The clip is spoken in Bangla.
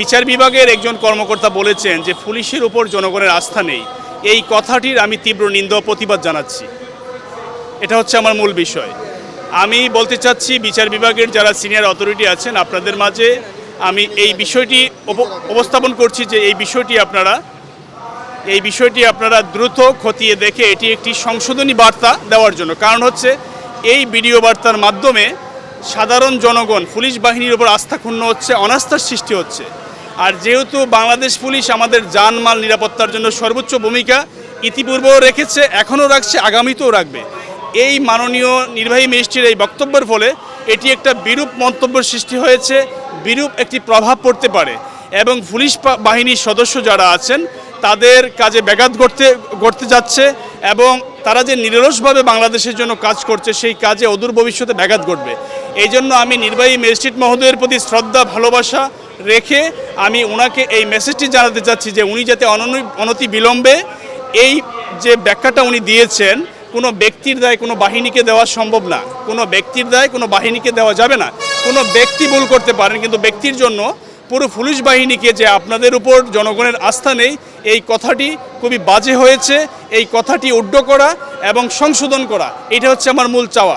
বিচার বিভাগের একজন কর্মকর্তা বলেছেন যে পুলিশের উপর জনগণের আস্থা নেই। এই কথাটির আমি তীব্র নিন্দা ও প্রতিবাদ জানাচ্ছি। এটা হচ্ছে আমার মূল বিষয়। আমি বলতে চাচ্ছি বিচার বিভাগের যারা সিনিয়র অথরিটি আছেন আপনাদের মাঝে আমি এই বিষয়টি উপস্থাপন করছি যে এই বিষয়টি আপনারা দ্রুত খতিয়ে দেখে এটি একটি সংশোধনী বার্তা দেওয়ার জন্য। কারণ হচ্ছে এই ভিডিও বার্তার মাধ্যমে সাধারণ জনগণ পুলিশ বাহিনীর উপর আস্থা ক্ষুণ্ণ হচ্ছে, অনাস্থার সৃষ্টি হচ্ছে। আর যেহেতু বাংলাদেশ পুলিশ আমাদের জানমাল নিরাপত্তার জন্য সর্বোচ্চ ভূমিকা ইতিপূর্বেও রেখেছে, এখনও রাখছে, আগামীতেও রাখবে। এই মাননীয় নির্বাহী ম্যাজিস্ট্রেটের এই বক্তব্যের ফলে এটি একটা বিরূপ মন্তব্য সৃষ্টি হয়েছে, বিরূপ একটি প্রভাব পড়তে পারে এবং পুলিশ বাহিনীর সদস্য যারা আছেন তাদের কাজে ব্যাঘাত ঘটতে যাচ্ছে এবং তারা যে নিরলসভাবে বাংলাদেশের জন্য কাজ করছে সেই কাজে অদূর ভবিষ্যতে ব্যাঘাত ঘটবে। এই জন্য আমি নির্বাহী ম্যাজিস্ট্রেট মহোদয়ের প্রতি শ্রদ্ধা ভালোবাসা রেখে আমি ওনাকে এই মেসেজটি জানাতে চাচ্ছি যে উনি যাতে অনতি বিলম্বে এই যে ব্যাখ্যাটা উনি দিয়েছেন, কোনো ব্যক্তির দায় কোনো বাহিনীকে দেওয়া সম্ভব না, কোনো ব্যক্তির দায় কোনো বাহিনীকে দেওয়া যাবে না। কোনো ব্যক্তি ভুল করতে পারেন, কিন্তু ব্যক্তির জন্য পুরো পুলিশ বাহিনীকে যে আপনাদের উপর জনগণের আস্থা নেই এই কথাটি খুবই বাজে হয়েছে। এই কথাটি উড্ড করা এবং সংশোধন করা এটা হচ্ছে আমার মূল চাওয়া।